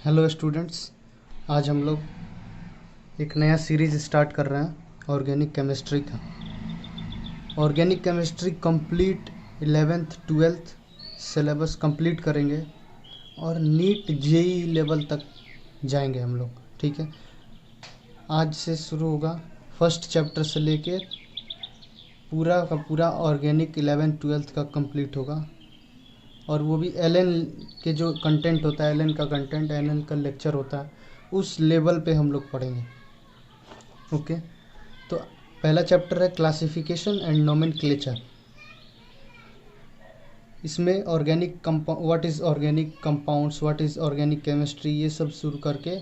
Hello students, आज हम लोग एक नया सीरीज स्टार्ट कर रहे हैं ऑर्गेनिक केमिस्ट्री का। Organic chemistry complete 11th 12th syllabus complete करेंगे और नीट जेई लेवल तक जाएंगे हम लोग। ठीक है, आज से शुरू होगा। फर्स्ट चैप्टर से लेके पूरा का पूरा ऑर्गेनिक 11th 12th का कंप्लीट होगा, और वो भी एलएन के जो कंटेंट होता है, एलएन का कंटेंट, एलएन का लेक्चर होता है, उस लेवल पे हम लोग पढ़ेंगे। ओके, तो पहला चैप्टर है क्लासिफिकेशन एंड नोमेनक्लेचर। इसमें organic what is organic compounds, what is organic chemistry, ये सब शुरू करके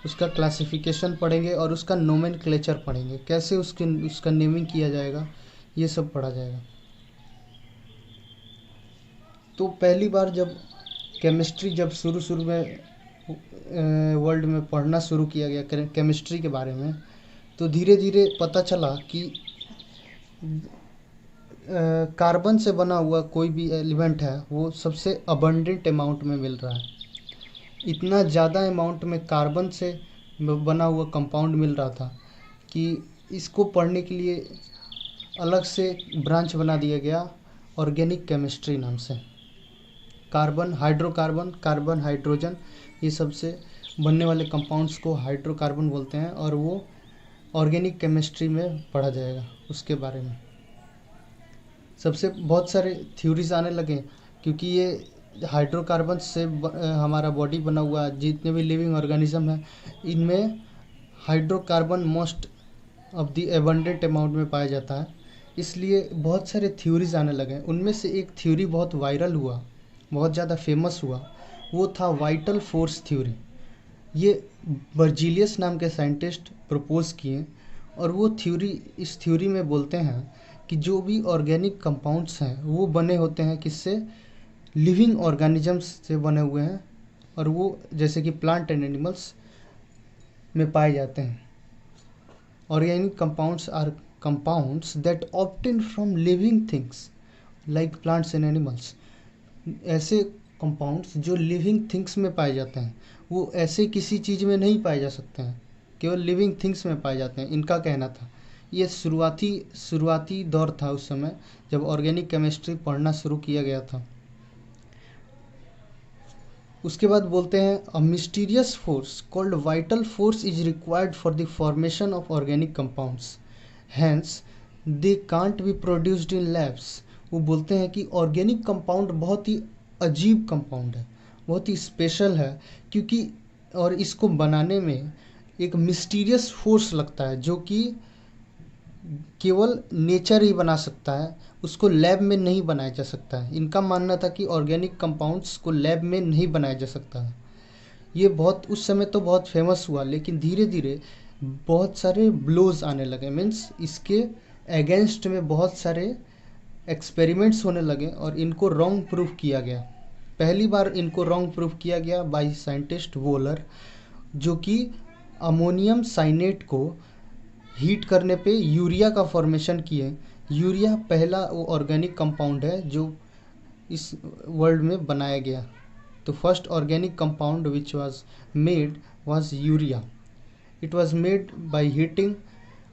उसका क्लासिफिकेशन पढ़ेंगे और उसका नोमेनक्लेचर पढ़ेंगे, कैसे उसका नेमिंग किया जाएगा, ये सब पढ़ा जाएगा। तो पहली बार जब केमिस्ट्री जब शुरू में वर्ल्ड में पढ़ना शुरू किया गया केमिस्ट्री के बारे में, तो धीरे धीरे पता चला कि कार्बन से बना हुआ कोई भी एलिमेंट है वो सबसे अबंडेंट अमाउंट में मिल रहा है। इतना ज़्यादा अमाउंट में कार्बन से बना हुआ कंपाउंड मिल रहा था कि इसको पढ़ने के लिए अलग से ब्रांच बना दिया गया ऑर्गेनिक केमिस्ट्री नाम से। कार्बन, हाइड्रोकार्बन, कार्बन, हाइड्रोजन, ये सबसे बनने वाले कंपाउंड्स को हाइड्रोकार्बन बोलते हैं, और वो ऑर्गेनिक केमिस्ट्री में पढ़ा जाएगा उसके बारे में। सबसे बहुत सारे थ्योरीज आने लगे, क्योंकि ये हाइड्रोकार्बन से हमारा बॉडी बना हुआ, जितने भी लिविंग ऑर्गेनिज्म है इनमें hydrocarbon most of the abundant amount में पाया जाता है, इसलिए बहुत सारे थ्योरीज आने लगे। उनमें से एक थ्योरी बहुत वायरल हुआ, बहुत ज़्यादा फेमस हुआ, वो था वाइटल फोर्स थ्योरी। ये बर्जीलियस नाम के साइंटिस्ट प्रपोज किए, और वो थ्योरी, इस थ्योरी में बोलते हैं कि जो भी ऑर्गेनिक कंपाउंड्स हैं वो बने होते हैं किससे, लिविंग ऑर्गेनिजम्स से बने हुए हैं, और वो जैसे कि प्लांट एंड एनिमल्स में पाए जाते हैं। Organic compounds are compounds that obtain from living things like plants and animals. ऐसे कंपाउंड्स जो लिविंग थिंग्स में पाए जाते हैं, वो ऐसे किसी चीज़ में नहीं पाए जा सकते हैं, केवल लिविंग थिंग्स में पाए जाते हैं, इनका कहना था। ये शुरुआती दौर था उस समय जब ऑर्गेनिक केमिस्ट्री पढ़ना शुरू किया गया था। उसके बाद बोलते हैं a mysterious force called vital force is required for the formation of organic compounds, hence they can't be produced in labs. वो बोलते हैं कि ऑर्गेनिक कंपाउंड बहुत ही अजीब कंपाउंड है, बहुत ही स्पेशल है, क्योंकि और इसको बनाने में एक मिस्टीरियस फोर्स लगता है जो कि केवल नेचर ही बना सकता है, उसको लैब में नहीं बनाया जा सकता है। इनका मानना था कि ऑर्गेनिक कंपाउंड्स को लैब में नहीं बनाया जा सकता है। ये बहुत उस समय तो बहुत फेमस हुआ, लेकिन धीरे धीरे बहुत सारे ब्लोज आने लगे, मीन्स इसके अगेंस्ट में बहुत सारे एक्सपेरिमेंट्स होने लगे और इनको रॉन्ग प्रूफ किया गया। पहली बार इनको रॉन्ग प्रूफ किया गया बाय साइंटिस्ट वोलर, जो कि अमोनियम साइनेट को हीट करने पे यूरिया का फॉर्मेशन किए। यूरिया पहला वो ऑर्गेनिक कंपाउंड है जो इस वर्ल्ड में बनाया गया। तो first organic compound which was made was urea. It was made by heating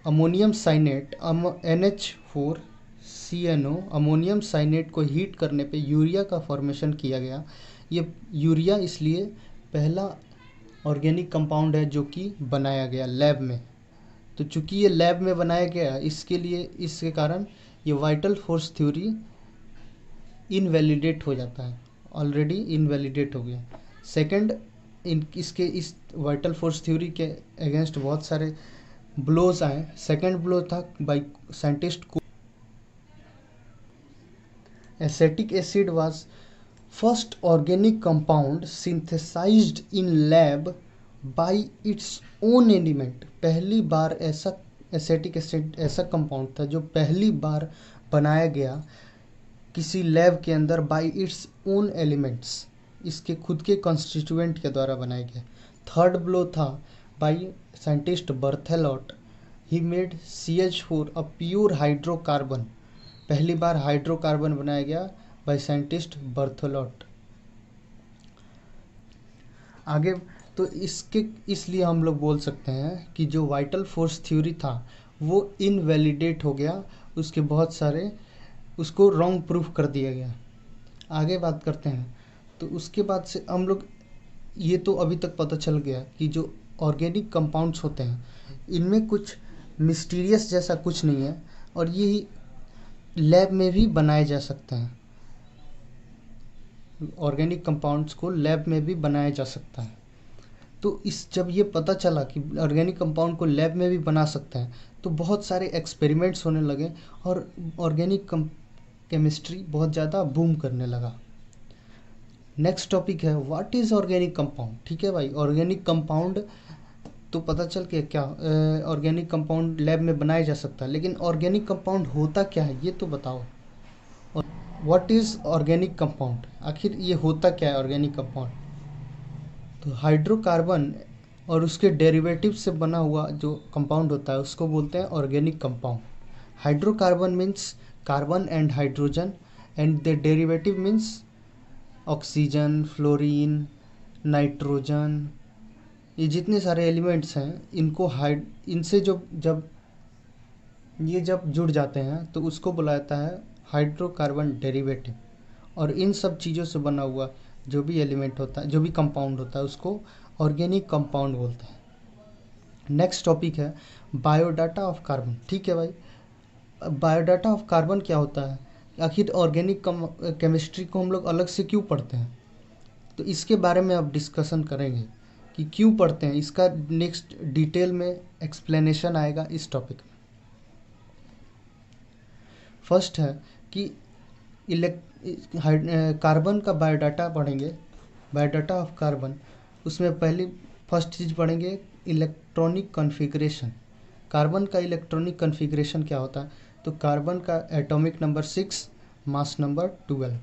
ammonium cyanate NH4 CNO। Ammonium cyanate को हीट करने पे यूरिया का फॉर्मेशन किया गया। ये यूरिया इसलिए पहला ऑर्गेनिक कंपाउंड है जो कि बनाया गया लैब में। तो चूंकि ये लैब में बनाया गया, इसके कारण ये वाइटल फोर्स थ्योरी इनवैलिडेट हो जाता है, ऑलरेडी इनवैलिडेट हो गया। सेकंड, इस वाइटल फोर्स थ्योरी के अगेंस्ट बहुत सारे ब्लोज आए। सेकंड ब्लो था बाय साइंटिस्ट को acetic acid was first organic compound synthesized in lab by its own element. पहली बार ऐसा एसिटिक एसिड ऐसा कंपाउंड था जो पहली बार बनाया गया किसी लैब के अंदर बाय इट्स ओन एलिमेंट्स, इसके खुद के कॉन्स्टिट्यूएंट के द्वारा बनाया गया। थर्ड ब्लो था by scientist Berthelot. He made CH4 a pure hydrocarbon. पहली बार हाइड्रोकार्बन बनाया गया बाय साइंटिस्ट बर्थेलॉट। आगे तो इसके इसलिए हम लोग बोल सकते हैं कि जो वाइटल फोर्स थ्योरी था वो इनवैलिडेट हो गया, उसके बहुत सारे उसको रॉन्ग प्रूफ कर दिया गया। आगे बात करते हैं। तो उसके बाद से हम लोग ये तो अभी तक पता चल गया कि जो ऑर्गेनिक कंपाउंड्स होते हैं इनमें कुछ मिस्टीरियस जैसा कुछ नहीं है, और ये लैब में भी बनाए जा सकते हैं। ऑर्गेनिक कंपाउंड्स को लैब में भी बनाया जा सकता है। तो इस जब ये पता चला कि ऑर्गेनिक कंपाउंड को लैब में भी बना सकते हैं तो बहुत सारे एक्सपेरिमेंट्स होने लगे और ऑर्गेनिक केमिस्ट्री बहुत ज़्यादा बूम करने लगा। नेक्स्ट टॉपिक है व्हाट इज़ ऑर्गेनिक कंपाउंड। ठीक है भाई, ऑर्गेनिक कंपाउंड तो पता चल के क्या ऑर्गेनिक कंपाउंड लैब में बनाया जा सकता है, लेकिन ऑर्गेनिक कंपाउंड होता क्या है ये तो बताओ। और व्हाट इज़ ऑर्गेनिक कंपाउंड, आखिर ये होता क्या है ऑर्गेनिक कंपाउंड। तो हाइड्रोकार्बन और उसके डेरिवेटिव से बना हुआ जो कंपाउंड होता है उसको बोलते हैं organic compound. Hydrocarbon means carbon and hydrogen, and the derivative means oxygen, fluorine, nitrogen, ये जितने सारे एलिमेंट्स हैं इनको इनसे जब जुड़ जाते हैं तो उसको बुलाया जाता है हाइड्रोकार्बन डेरिवेटिव। और इन सब चीज़ों से बना हुआ जो भी एलिमेंट होता है, जो भी कंपाउंड होता है, उसको ऑर्गेनिक कंपाउंड बोलते हैं। नेक्स्ट टॉपिक है बायोडाटा ऑफ कार्बन। ठीक है भाई, बायोडाटा ऑफ कार्बन क्या होता है, आखिर ऑर्गेनिक केमिस्ट्री को हम लोग अलग से क्यों पढ़ते हैं, तो इसके बारे में अब डिस्कशन करेंगे कि क्यों पढ़ते हैं। इसका नेक्स्ट डिटेल में एक्सप्लेनेशन आएगा इस टॉपिक में। फर्स्ट है कि कार्बन का बायोडाटा पढ़ेंगे, बायोडाटा ऑफ कार्बन। उसमें फर्स्ट चीज़ पढ़ेंगे इलेक्ट्रॉनिक कॉन्फ़िगरेशन। कार्बन का इलेक्ट्रॉनिक कॉन्फ़िगरेशन क्या होता है, तो कार्बन का atomic number 6, mass number 12,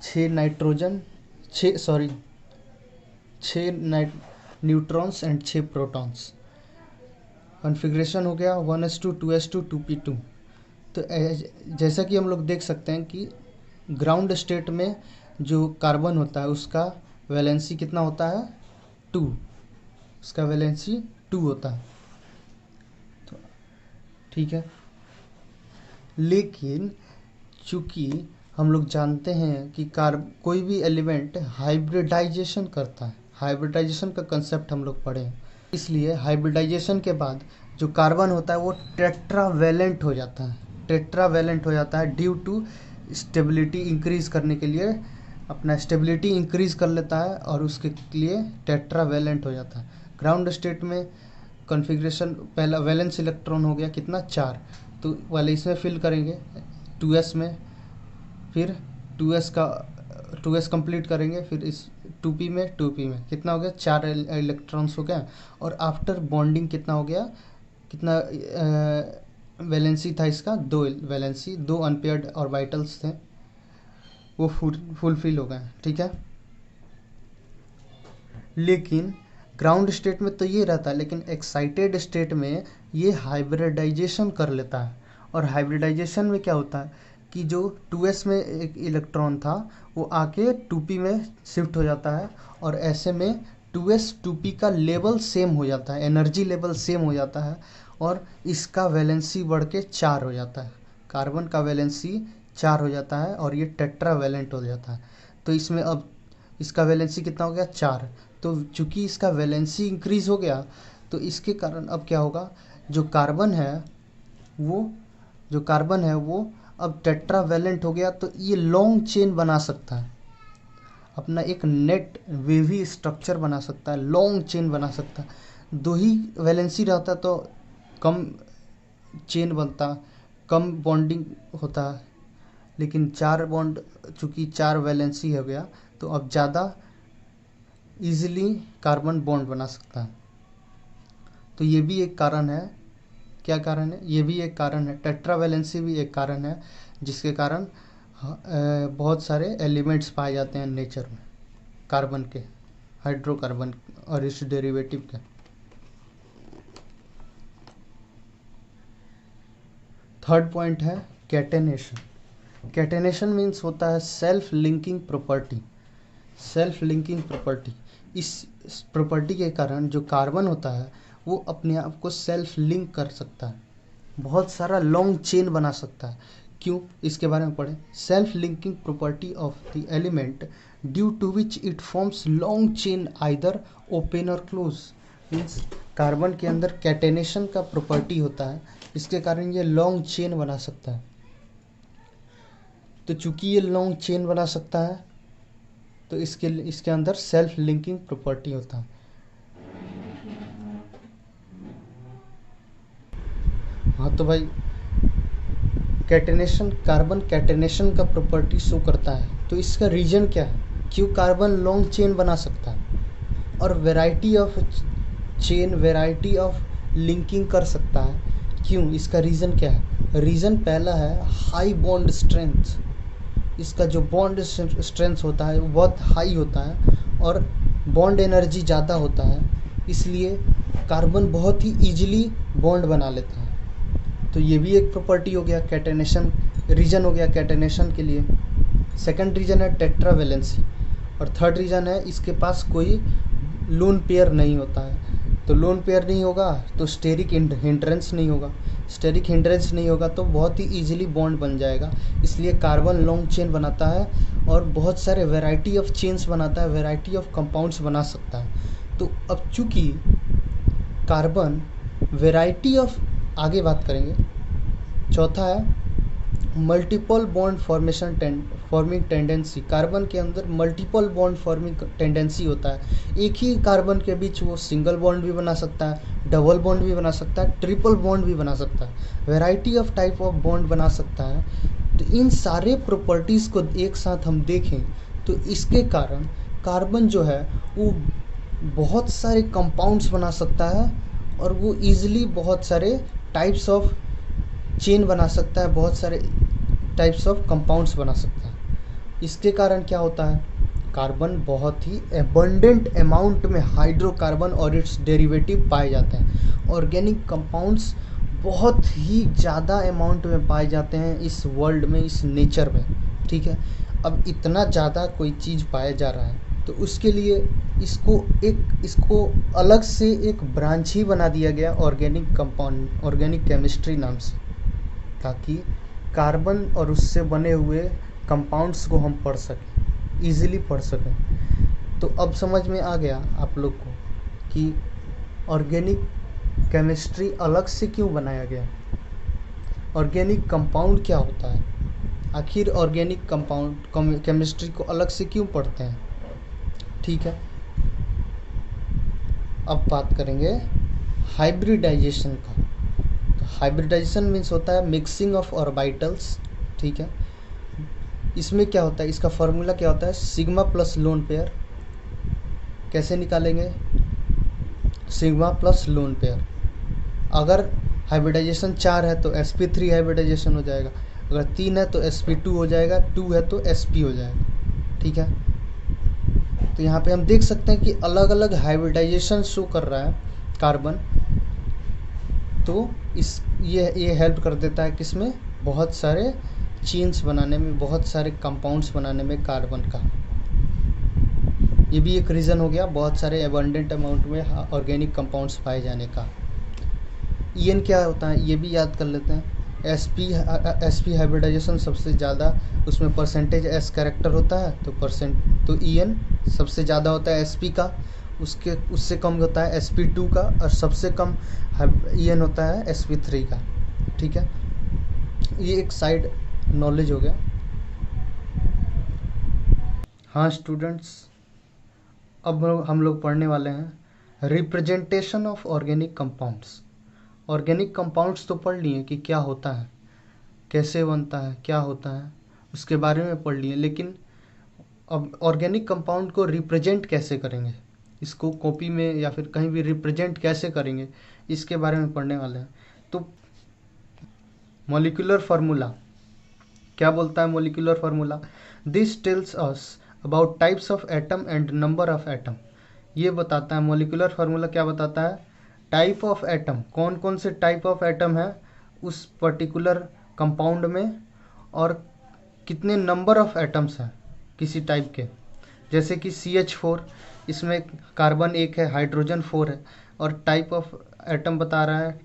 6 nitrogen 6 neutrons and 6 protons. Configuration हो गया 1s2 2s2 2p2। तो जैसा कि हम लोग देख सकते हैं कि ग्राउंड स्टेट में जो कार्बन होता है उसका वैलेंसी कितना होता है 2, उसका वैलेंसी 2 होता है। तो ठीक है, लेकिन चूँकि हम लोग जानते हैं कि कोई भी एलिमेंट हाइब्रिडाइजेशन करता है, हाइब्रिडाइजेशन का कंसेप्ट हम लोग पढ़े हैं, इसलिए हाइब्रिडाइजेशन के बाद जो कार्बन होता है वो टेट्रावेलेंट हो जाता है। टेट्रावेलेंट हो जाता है ड्यू टू स्टेबिलिटी इंक्रीज़ करने के लिए, अपना स्टेबिलिटी इंक्रीज़ कर लेता है और उसके लिए टेट्रावेलेंट हो जाता है। ग्राउंड स्टेट में कॉन्फ़िगरेशन पहला वैलेंस इलेक्ट्रॉन हो गया कितना 4, तो वाले इसमें फिल करेंगे 2s में, फिर 2s कंप्लीट करेंगे, फिर इस 2p में कितना हो गया 4 इलेक्ट्रॉन्स हो गया। और आफ्टर बॉन्डिंग कितना हो गया, कितना वैलेंसी था इसका 2 वैलेंसी, 2 अनपेयर्ड ऑर्बिटल्स थे वो फुलफिल हो गए। ठीक है, लेकिन ग्राउंड स्टेट में तो ये रहता है, लेकिन एक्साइटेड स्टेट में ये हाइब्रिडाइजेशन कर लेता है। और हाइब्रिडाइजेशन में क्या होता है कि जो 2s में एक इलेक्ट्रॉन था वो आके 2p में शिफ्ट हो जाता है, और ऐसे में 2s 2p का लेवल सेम हो जाता है, एनर्जी लेवल सेम हो जाता है, और इसका वैलेंसी बढ़ के 4 हो जाता है। कार्बन का वैलेंसी 4 हो जाता है और ये टेट्रावेलेंट हो जाता है। तो इसमें अब इसका वैलेंसी कितना हो गया 4। तो चूँकि इसका वैलेंसी इंक्रीज़ हो गया तो इसके कारण अब क्या होगा, जो कार्बन है वो अब टेट्रावेलेंट हो गया, तो ये लॉन्ग चेन बना सकता है, अपना एक नेट वेवी स्ट्रक्चर बना सकता है, लॉन्ग चेन बना सकता है। 2 ही वैलेंसी रहता तो कम चेन बनता, कम बॉन्डिंग होता, लेकिन 4 बॉन्ड, चूँकि 4 वैलेंसी हो गया तो अब ज़्यादा इजीली कार्बन बॉन्ड बना सकता है। तो ये भी एक कारण है। क्या कारण है, ये भी एक कारण है, टेट्रावेलेंसी भी एक कारण है जिसके कारण बहुत सारे एलिमेंट्स पाए जाते हैं नेचर में कार्बन के, हाइड्रोकार्बन और इस डेरिवेटिव के। थर्ड पॉइंट है कैटेनेशन। कैटेनेशन मीन्स होता है self linking property. Self linking property इस प्रॉपर्टी के कारण जो कार्बन होता है वो अपने आप को सेल्फ लिंक कर सकता है, बहुत सारा लॉन्ग चेन बना सकता है। क्यों, इसके बारे में पढ़ें। Self linking property of the element due to which it forms long chain either open और क्लोज। मीन्स कार्बन के अंदर कैटेनेशन का प्रॉपर्टी होता है, इसके कारण ये लॉन्ग चेन बना सकता है। तो चूंकि ये लॉन्ग चेन बना सकता है तो इसके अंदर सेल्फ लिंकिंग प्रॉपर्टी होता है। हाँ तो भाई कैटेनेशन, कार्बन कैटेनेशन का प्रॉपर्टी शो करता है, तो इसका रीजन क्या है, क्यों कार्बन लॉन्ग चेन बना सकता है और variety of chain, variety of linking कर सकता है, क्यों, इसका रीज़न क्या है। रीज़न पहला है हाई बॉन्ड स्ट्रेंथ। इसका जो बॉन्ड स्ट्रेंथ होता है वो बहुत हाई होता है और बॉन्ड एनर्जी ज़्यादा होता है, इसलिए कार्बन बहुत ही ईजिली बॉन्ड बना लेता है। तो ये भी एक प्रॉपर्टी हो गया, कैटेनेशन रीजन हो गया कैटेनेशन के लिए। सेकंड रीजन है टेट्रावेलेंसी और थर्ड रीजन है इसके पास कोई लोन पेयर नहीं होता है। तो लोन पेयर नहीं होगा तो स्टेरिक हिंड्रेंस नहीं होगा, स्टेरिक हिंड्रेंस नहीं होगा तो बहुत ही ईजिली बॉन्ड बन जाएगा। इसलिए कार्बन लॉन्ग चेन बनाता है और बहुत सारे वैरायटी ऑफ चेन्स बनाता है, वैरायटी ऑफ कंपाउंड्स बना सकता है। तो अब चूँकि कार्बन वैरायटी ऑफ, आगे बात करेंगे। चौथा है multiple bond forming tendency. Carbon के अंदर मल्टीपल बॉन्ड फॉर्मिंग टेंडेंसी होता है। एक ही कार्बन के बीच वो सिंगल बॉन्ड भी बना सकता है, डबल बॉन्ड भी बना सकता है, ट्रिपल बॉन्ड भी बना सकता है, variety of type of bond बना सकता है। तो इन सारे प्रॉपर्टीज़ को एक साथ हम देखें तो इसके कारण कार्बन जो है वो बहुत सारे कंपाउंड्स बना सकता है और वो ईजिली बहुत सारे टाइप्स ऑफ चेन बना सकता है, बहुत सारे टाइप्स ऑफ कंपाउंड्स बना सकता है। इसके कारण क्या होता है, कार्बन बहुत ही एबंडेंट अमाउंट में हाइड्रोकार्बन और इट्स डेरिवेटिव पाए जाते हैं। ऑर्गेनिक कंपाउंड्स बहुत ही ज़्यादा अमाउंट में पाए जाते हैं इस वर्ल्ड में, इस नेचर में, ठीक है। अब इतना ज़्यादा कोई चीज़ पाया जा रहा है तो उसके लिए इसको अलग से एक ब्रांच ही बना दिया गया ऑर्गेनिक कंपाउंड, ऑर्गेनिक केमिस्ट्री नाम से, ताकि कार्बन और उससे बने हुए कंपाउंड्स को हम पढ़ सकें, इजीली पढ़ सकें। तो अब समझ में आ गया आप लोग को कि ऑर्गेनिक केमिस्ट्री अलग से क्यों बनाया गया, ऑर्गेनिक कंपाउंड क्या होता है, आखिर ऑर्गेनिक कंपाउंड केमिस्ट्री को अलग से क्यों पढ़ते हैं, ठीक है। अब बात करेंगे हाइब्रिडाइजेशन का। तो हाइब्रिडाइजेशन मीन्स होता है मिक्सिंग ऑफ ऑर्बिटल्स, ठीक है। इसमें क्या होता है, इसका फॉर्मूला क्या होता है, सिग्मा प्लस लोन पेयर। कैसे निकालेंगे, सिग्मा प्लस लोन पेयर। अगर हाइब्रिडाइजेशन 4 है तो sp3 हाइब्रिडाइजेशन हो जाएगा, अगर 3 है तो sp2 हो जाएगा, 2 है तो sp हो जाएगा, ठीक है। तो यहाँ पे हम देख सकते हैं कि अलग अलग हाइब्रिडाइजेशन शो कर रहा है कार्बन। तो ये हेल्प कर देता है किसमें, बहुत सारे चेन्स बनाने में, बहुत सारे कंपाउंड्स बनाने में कार्बन का। ये भी एक रीज़न हो गया बहुत सारे एबंडेंट अमाउंट में ऑर्गेनिक कंपाउंड्स पाए जाने का। ईएन क्या होता है ये भी याद कर लेते हैं। sp हाइब्रिडाइजेशन सबसे ज़्यादा, उसमें परसेंटेज s कैरेक्टर होता है तो ईएन सबसे ज़्यादा होता है sp का, उससे कम होता है sp2 का और सबसे कम ईएन होता है sp3 का, ठीक है। ये एक साइड नॉलेज हो गया। हाँ स्टूडेंट्स, अब हम लोग पढ़ने वाले हैं representation of organic compounds. Organic compounds तो पढ़ लिए कि क्या होता है, कैसे बनता है, क्या होता है, उसके बारे में पढ़ लिए, लेकिन अब ऑर्गेनिक कंपाउंड को रिप्रेजेंट कैसे करेंगे, इसको कॉपी में या फिर कहीं भी रिप्रेजेंट कैसे करेंगे, इसके बारे में पढ़ने वाले हैं। तो मॉलिक्यूलर फार्मूला क्या बोलता है, molecular formula, this tells us about types of atom and number of atom. ये बताता है, मॉलिक्यूलर फार्मूला क्या बताता है, टाइप ऑफ एटम, कौन कौन से टाइप ऑफ एटम है उस पर्टिकुलर कंपाउंड में और कितने नंबर ऑफ एटम्स हैं किसी टाइप के। जैसे कि CH4 इसमें कार्बन 1 है, हाइड्रोजन 4 है, और टाइप ऑफ एटम बता रहा है,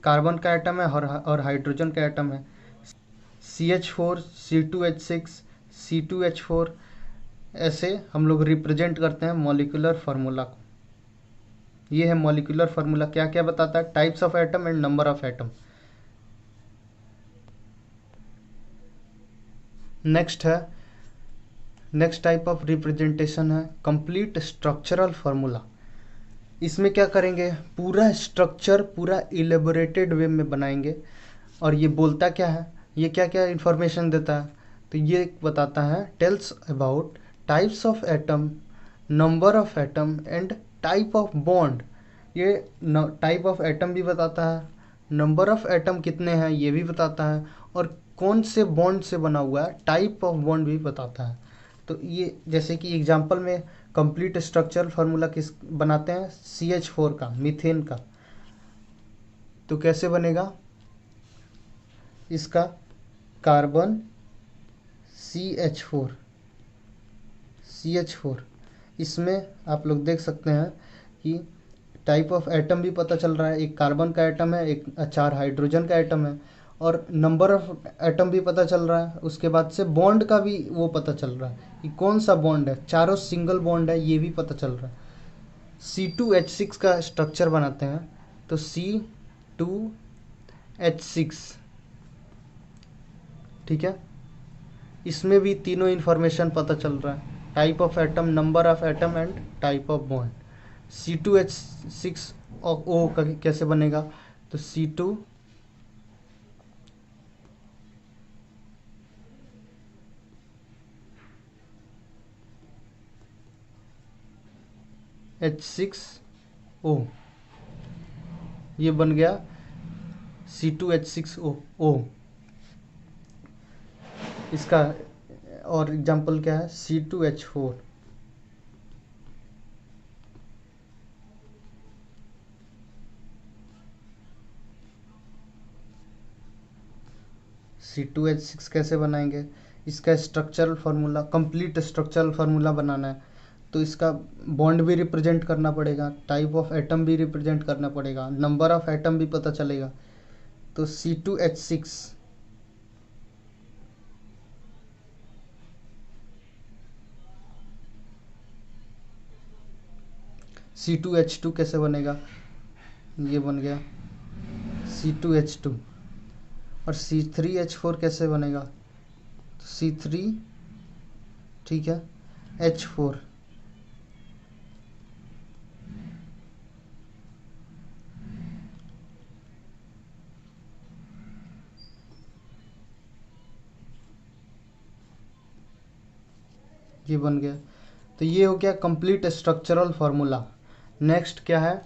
कार्बन का एटम है और हाइड्रोजन का एटम है। CH4, C2H6, C2H4, ऐसे हम लोग रिप्रेजेंट करते हैं मॉलिक्यूलर फार्मूला को। ये है मॉलिक्यूलर फार्मूला, क्या क्या बताता है, types of atom and number of atom. Next type of representation है कंप्लीट स्ट्रक्चरल फार्मूला। इसमें क्या करेंगे, पूरा स्ट्रक्चर पूरा इलेबोरेटेड वे में बनाएंगे। और ये बोलता क्या है, ये क्या क्या इंफॉर्मेशन देता है, तो ये बताता है tells about types of atom, number of atom and type of bond. ये टाइप ऑफ एटम भी बताता है, नंबर ऑफ एटम कितने हैं ये भी बताता है, और कौन से बॉन्ड से बना हुआ है, टाइप ऑफ बॉन्ड भी बताता है। तो ये जैसे कि एग्जांपल में कंप्लीट स्ट्रक्चरल फार्मूला किस बनाते हैं, CH4 का, मीथेन का। तो कैसे बनेगा इसका, कार्बन CH4, इसमें आप लोग देख सकते हैं कि टाइप ऑफ एटम भी पता चल रहा है, एक कार्बन का एटम है, एक 4 हाइड्रोजन का एटम है, और नंबर ऑफ एटम भी पता चल रहा है। उसके बाद से बॉन्ड का भी वो पता चल रहा है कि कौन सा बॉन्ड है, चारों सिंगल बॉन्ड है ये भी पता चल रहा है। C2H6 का स्ट्रक्चर बनाते हैं, तो C2H6, ठीक है, इसमें भी तीनों इन्फॉर्मेशन पता चल रहा है, type of atom, number of atom and type of bond. C2H6 और O का कैसे बनेगा, तो C2H6O, ये बन गया C2H6O। इसका और एग्जांपल क्या है, C2H4, C2H6 कैसे बनाएंगे, इसका structural formula, complete structural formula बनाना है, तो इसका बॉन्ड भी रिप्रेजेंट करना पड़ेगा, टाइप ऑफ एटम भी रिप्रेजेंट करना पड़ेगा, नंबर ऑफ एटम भी पता चलेगा। तो C2H2 कैसे बनेगा, ये बन गया C2H2। और C3H4 कैसे बनेगा, तो C3, ठीक है, H4। ये बन गया, तो ये हो गया कंप्लीट स्ट्रक्चरल फार्मूला। नेक्स्ट क्या है,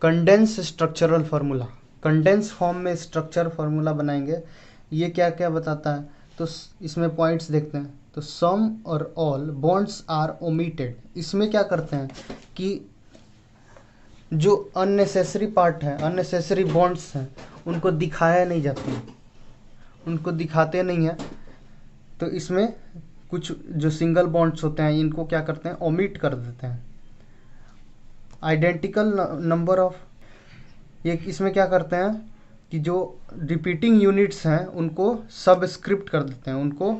condense structural formula. Condense form में स्ट्रक्चर फार्मूला बनाएंगे, ये क्या क्या बताता है, तो इसमें पॉइंट्स देखते हैं। तो सम और ऑल बॉन्ड्स आर ओमिटेड, इसमें क्या करते हैं कि जो अननेसेसरी पार्ट है, अननेसेसरी बॉन्ड्स हैं, उनको दिखाया नहीं जाती, उनको दिखाते नहीं हैं। तो इसमें कुछ जो सिंगल बॉन्ड्स होते हैं इनको क्या करते हैं, ओमिट कर देते हैं। आइडेंटिकल नंबर ऑफ, ये इसमें क्या करते हैं कि जो रिपीटिंग यूनिट्स हैं उनको सबस्क्रिप्ट कर देते हैं, उनको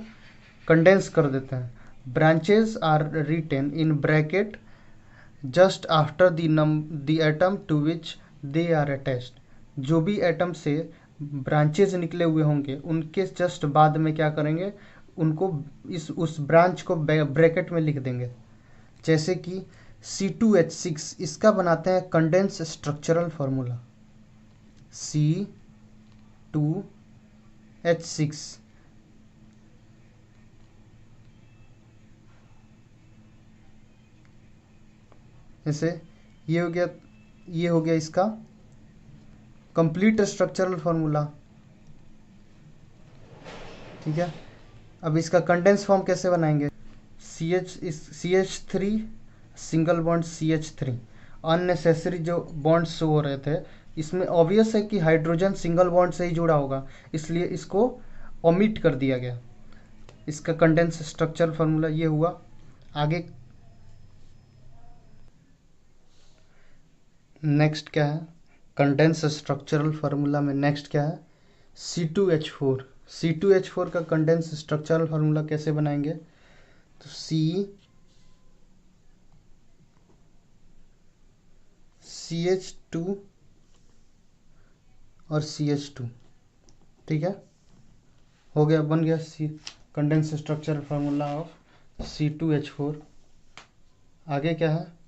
कंडेंस कर देते हैं। Branches are written in bracket just after the atom to which they are attached. जो भी एटम से ब्रांचेज निकले हुए होंगे उनके जस्ट बाद में क्या करेंगे, उनको उस ब्रांच को ब्रैकेट में लिख देंगे। जैसे कि C2H6, इसका बनाते हैं कंडेंस स्ट्रक्चरल फार्मूला, C2H6। जैसे ये हो गया इसका कंप्लीट स्ट्रक्चरल फार्मूला, ठीक है। अब इसका कंडेंस फॉर्म कैसे बनाएंगे, CH3 single bond CH3, unnecessary जो बॉन्ड्स शो हो रहे थे, इसमें ऑब्वियस है कि हाइड्रोजन सिंगल बॉन्ड से ही जुड़ा होगा, इसलिए इसको ओमिट कर दिया गया। इसका कंडेंस स्ट्रक्चर फार्मूला ये हुआ। आगे नेक्स्ट क्या है, कंडेंस स्ट्रक्चरल फार्मूला में नेक्स्ट क्या है, C2H4। C2H4 का कंडेंस स्ट्रक्चरल फार्मूला कैसे बनाएंगे, तो CH2 और CH2, ठीक है, हो गया, बन गया condense structural formula of C2H4। आगे क्या है,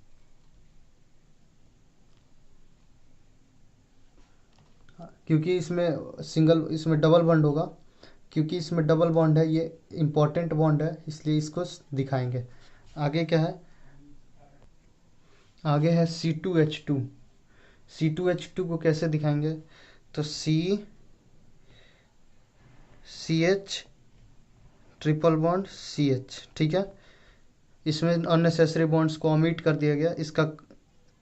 क्योंकि इसमें डबल बॉन्ड होगा, क्योंकि इसमें डबल बॉन्ड है, ये इम्पोर्टेंट बॉन्ड है, इसलिए इसको दिखाएंगे। आगे क्या है, आगे है C2H2। C2H2 को कैसे दिखाएंगे, तो CH ट्रिपल बॉन्ड CH, ठीक है, इसमें अननेसेसरी बॉन्ड्स को ओमिट कर दिया गया। इसका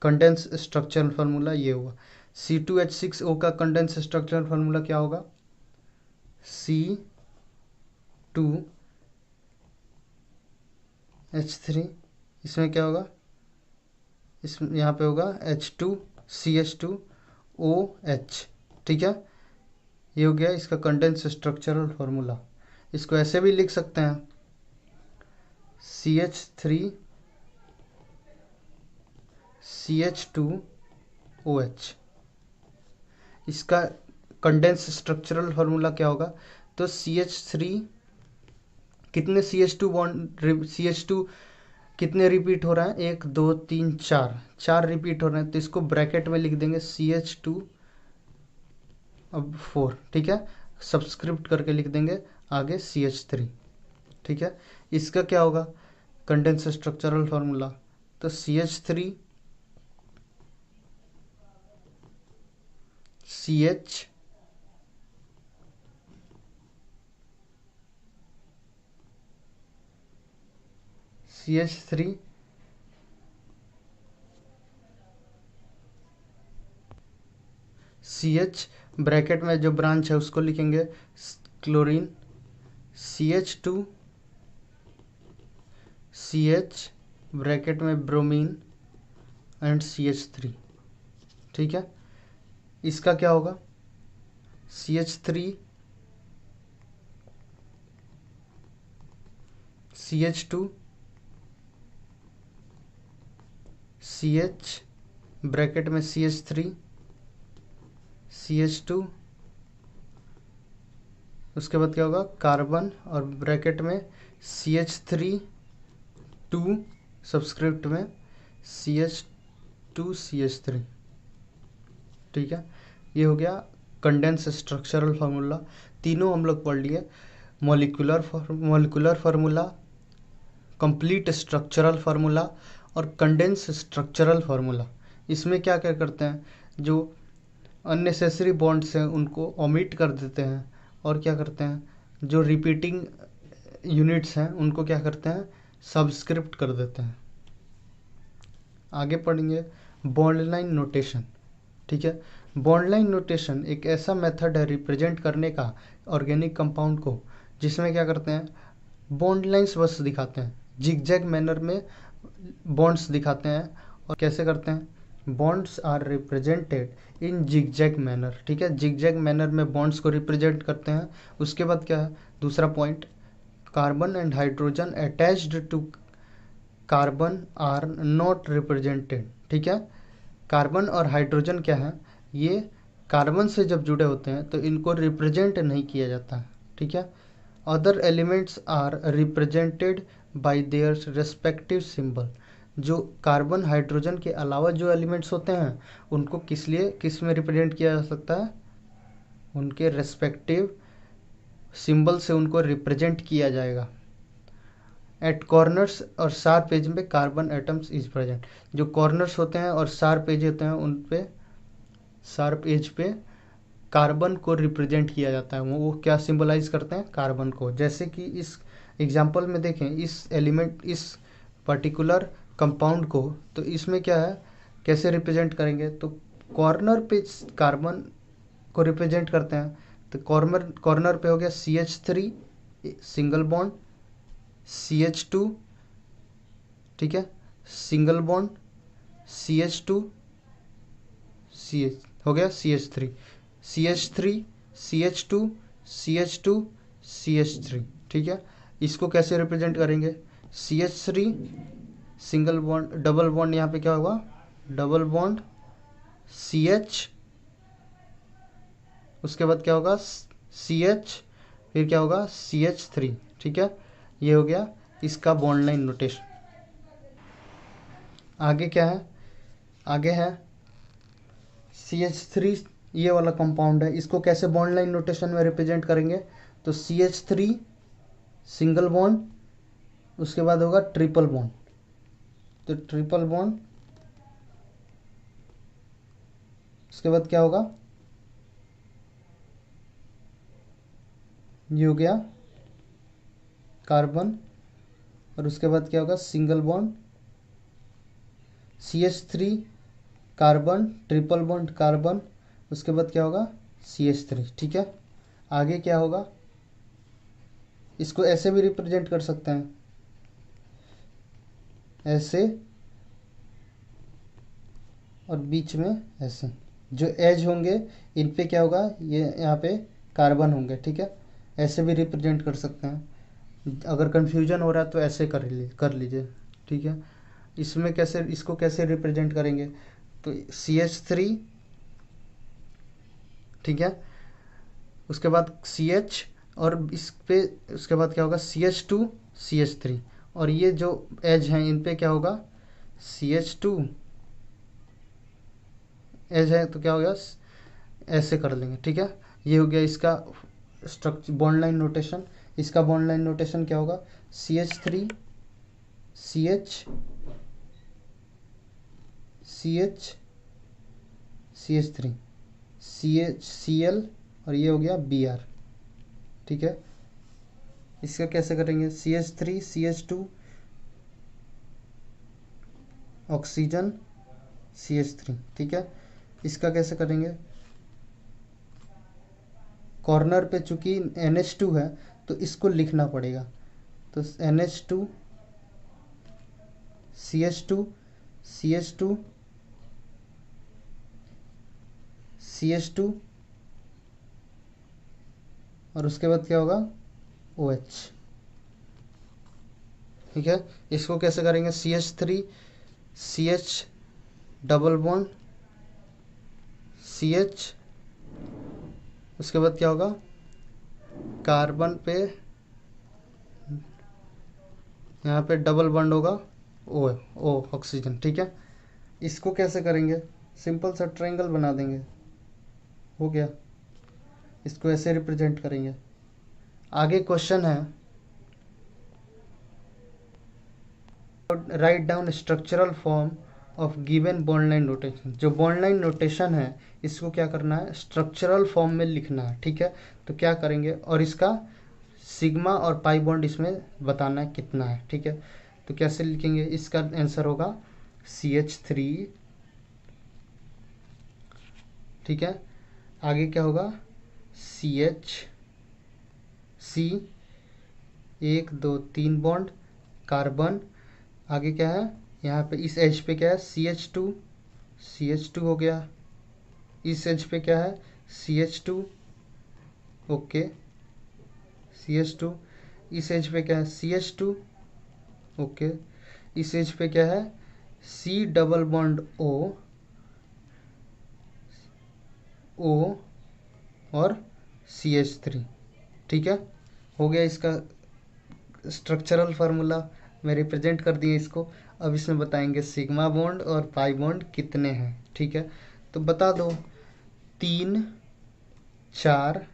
कंडेंस स्ट्रक्चरल फार्मूला ये हुआ। C2H6O का कंडेंस स्ट्रक्चरल फार्मूला क्या होगा, C2H3, इसमें क्या होगा, इसमें यहाँ पे होगा H2CH2OH, ठीक है, ये हो गया इसका कंडेंस स्ट्रक्चरल फार्मूला। इसको ऐसे भी लिख सकते हैं, CH3CH2OH। इसका कंडेंस स्ट्रक्चरल फार्मूला क्या होगा, तो CH3 कितने CH2 बॉन्ड, CH2 कितने रिपीट हो रहा है, 1 2 3 4 रिपीट हो रहे हैं, तो इसको ब्रैकेट में लिख देंगे CH2 अब 4, ठीक है, सब्सक्रिप्ट करके लिख देंगे, आगे CH3, ठीक है। इसका क्या होगा कंडेंस स्ट्रक्चरल फार्मूला, तो CH3 CH ब्रैकेट में जो ब्रांच है उसको लिखेंगे क्लोरीन, CH2 CH ब्रैकेट में ब्रोमीन एंड CH3, ठीक है। इसका क्या होगा, CH3 CH2 CH ब्रैकेट में CH3 CH2, उसके बाद क्या होगा कार्बन और ब्रैकेट में CH3 2 सब्सक्रिप्ट में CH2 CH3, ठीक है। ये हो गया कंडेंस स्ट्रक्चरल फार्मूला। तीनों हम लोग पढ़ लिए, molecular formula, complete structural formula और कंडेंस स्ट्रक्चरल फार्मूला। इसमें क्या क्या करते हैं, जो अननेसेसरी बॉन्ड्स हैं उनको ओमिट कर देते हैं, और क्या करते हैं, जो रिपीटिंग यूनिट्स हैं उनको क्या करते हैं, सब्सक्रिप्ट कर देते हैं। आगे पढ़ेंगे बॉन्ड लाइन नोटेशन, ठीक है। बॉन्ड लाइन नोटेशन एक ऐसा मेथड है रिप्रेजेंट करने का ऑर्गेनिक कंपाउंड को, जिसमें क्या करते हैं, बॉन्ड लाइंस बस दिखाते हैं, जिगजैग मैनर में बॉन्ड्स दिखाते हैं। और कैसे करते हैं, bonds are represented in zigzag manner, ठीक है, जिगजैग मैनर में बॉन्ड्स को रिप्रेजेंट करते हैं। उसके बाद क्या है, दूसरा point, carbon and hydrogen attached to carbon are not represented, ठीक है। कार्बन और हाइड्रोजन क्या है, ये कार्बन से जब जुड़े होते हैं तो इनको रिप्रेजेंट नहीं किया जाता है, ठीक है। Other elements are represented by their respective symbol. जो कार्बन हाइड्रोजन के अलावा जो एलिमेंट्स होते हैं उनको किस में रिप्रेजेंट किया जा सकता है, उनके रेस्पेक्टिव सिंबल से उनको रिप्रेजेंट किया जाएगा। एट कॉर्नर्स और शार्प एज में कार्बन एटम्स इज प्रेजेंट। जो कॉर्नर्स होते हैं और शार्प एज होते हैं उन पे, शार्प एज पे कार्बन को रिप्रेजेंट किया जाता है। वो क्या सिंबलाइज करते हैं, कार्बन को। जैसे कि इस एग्जांपल में देखें, इस एलिमेंट, इस पर्टिकुलर कंपाउंड को, तो इसमें क्या है, कैसे रिप्रेजेंट करेंगे, तो कॉर्नर पे कार्बन को रिप्रेजेंट करते हैं। तो कॉर्नर पे हो गया CH3 सिंगल बॉन्ड, CH2, ठीक है, सिंगल बॉन्ड, CH2 CH हो गया CH3, CH3 CH2 CH2 CH3, ठीक है। इसको कैसे रिप्रेजेंट करेंगे, CH3 single bond double bond, यहाँ पे क्या होगा डबल बॉन्ड CH, उसके बाद क्या होगा CH, फिर क्या होगा CH3, ठीक है। ये हो गया इसका बॉन्ड लाइन नोटेशन। आगे क्या है, आगे है CH3, ये वाला कंपाउंड है, इसको कैसे बॉन्ड लाइन नोटेशन में रिप्रेजेंट करेंगे, तो CH3 सिंगल बॉन्ड, उसके बाद होगा ट्रिपल बॉन्ड, तो ट्रिपल बॉन्ड, उसके बाद क्या होगा, ये हो गया कार्बन, और उसके बाद क्या होगा single bond CH3 carbon, triple bond carbon, उसके बाद क्या होगा CH3, ठीक है। आगे क्या होगा, इसको ऐसे भी रिप्रेजेंट कर सकते हैं, ऐसे और बीच में ऐसे, जो एज होंगे इन पे क्या होगा, ये यहाँ पे कार्बन होंगे, ठीक है। ऐसे भी रिप्रेजेंट कर सकते हैं, अगर कन्फ्यूजन हो रहा है तो ऐसे कर लीजिए, ठीक है। इसमें कैसे, इसको कैसे रिप्रेजेंट करेंगे, तो CH3, ठीक है, उसके बाद CH, और इस पे उसके बाद क्या होगा CH2 CH3, और ये जो एज हैं इन पे क्या होगा CH2 एज है, तो क्या हो गया ऐसे कर लेंगे, ठीक है। ये हो गया इसका स्ट्रक्चर बॉन्ड लाइन नोटेशन। इसका बॉन्ड लाइन नोटेशन क्या होगा, CH3 CH CH CH3 CH Cl, और ये हो गया Br, ठीक है। इसका कैसे करेंगे, CH3 CH2 ऑक्सीजन CH3, ठीक है। इसका कैसे करेंगे, कॉर्नर पे चूंकि NH2 है तो इसको लिखना पड़ेगा, तो NH2 CH2 CH2 CH2, और उसके बाद क्या होगा OH, ठीक है। इसको कैसे करेंगे, CH3 CH double bond CH, उसके बाद क्या होगा कार्बन पे यहाँ पे डबल बॉन्ड होगा O ऑक्सीजन, ठीक है। इसको कैसे करेंगे, सिंपल सा ट्रायंगल बना देंगे, हो गया। इसको ऐसे रिप्रेजेंट करेंगे। आगे क्वेश्चन है, write down structural form of given bond line notation. जो बॉन्ड लाइन नोटेशन है इसको क्या करना है, स्ट्रक्चरल फॉर्म में लिखना है, ठीक है। तो क्या करेंगे, और इसका सिग्मा और पाई बॉन्ड इसमें बताना है कितना है, ठीक है। तो कैसे लिखेंगे, इसका आंसर होगा CH3, ठीक है। आगे क्या होगा CH, 1 2 3 बॉन्ड कार्बन, आगे क्या है यहाँ पे इस एज पे क्या है CH2 हो गया, इस एज पे क्या है CH2, ओके CH2, इस एज पे क्या है CH2, ओके, इस एज पे क्या है C डबल बॉन्ड O और CH3, ठीक है। हो गया इसका स्ट्रक्चरल फार्मूला, मैं रिप्रेजेंट कर दिए इसको। अब इसमें बताएंगे सिग्मा बॉन्ड और पाई बॉन्ड कितने हैं, ठीक है। तो बता दो 3 4,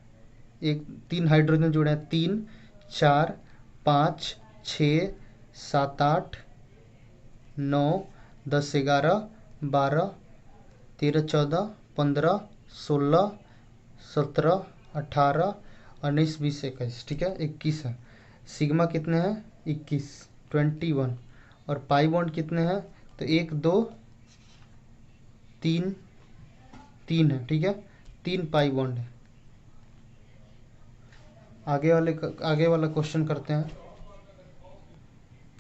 एक 3 हाइड्रोजन जुड़े हैं, 3 4 5 6 7 8 9 10 11 12 13 14 15 16 17 18 19 20 21, ठीक है 21 है। सिग्मा कितने हैं 21 21, और पाई बॉन्ड कितने हैं, तो 1 2 3 3 है, ठीक है, 3 पाई बॉन्ड है। आगे वाला क्वेश्चन करते हैं।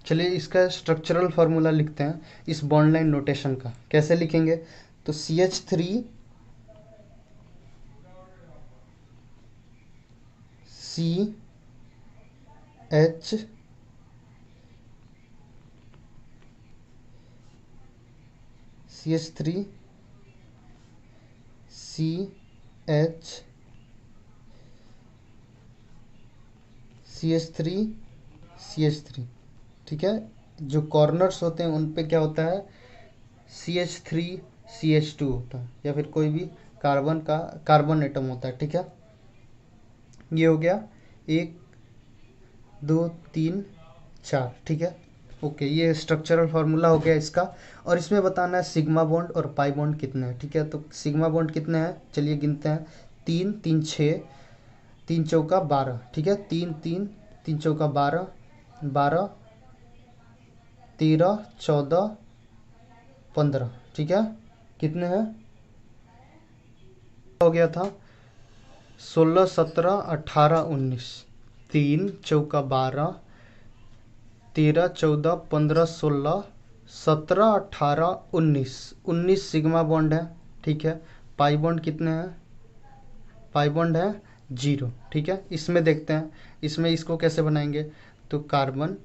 चलिए इसका स्ट्रक्चरल फार्मूला लिखते हैं इस बॉन्ड लाइन नोटेशन का। कैसे लिखेंगे, तो CH3 एच CH3 CH3 ठीक है। जो कॉर्नर्स होते हैं उन पे क्या होता है, CH3CH2 होता है, या फिर कोई भी कार्बन एटम होता है। ठीक है, ये हो गया 1 2 3 4। ठीक है, ओके, ये स्ट्रक्चरल फार्मूला हो गया इसका। और इसमें बताना है सिग्मा बॉन्ड और पाई बॉन्ड कितने हैं। ठीक है, तो सिग्मा बॉन्ड कितने हैं, चलिए गिनते हैं। 3 3 6, 3 चौका 12। ठीक है, 3 3 3 चौका 12, 12 13 14 15। ठीक है, कितने हैं, हो गया था 16 17 18 19। 3 चौका 12, 13 14 15 16 17 18 19। 19 सिग्मा बॉन्ड है। ठीक है, पाई बॉन्ड कितने हैं, पाई बॉन्ड है 0। ठीक है, इसमें देखते हैं, इसमें इसको कैसे बनाएंगे। तो कार्बन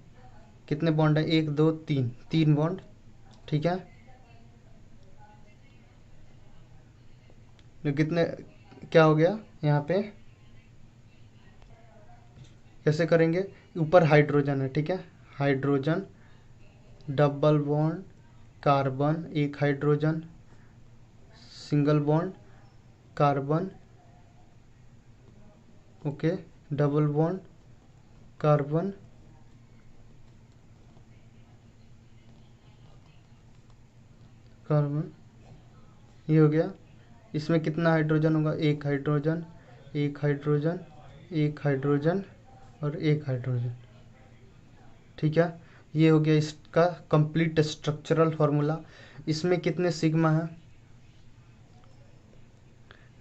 कितने बॉन्ड है, 1 2 3, 3 बॉन्ड। ठीक है, तो कितने, क्या हो गया यहाँ पे, कैसे करेंगे, ऊपर हाइड्रोजन है। ठीक है, हाइड्रोजन, डबल बॉन्ड कार्बन, एक hydrogen, single bond carbon, okay, double bond carbon, carbon, ये हो गया। इसमें कितना हाइड्रोजन होगा, एक हाइड्रोजन, एक हाइड्रोजन, एक हाइड्रोजन और एक हाइड्रोजन। ठीक है, ये हो गया इसका कंप्लीट स्ट्रक्चरल फार्मूला। इसमें कितने सिग्मा है,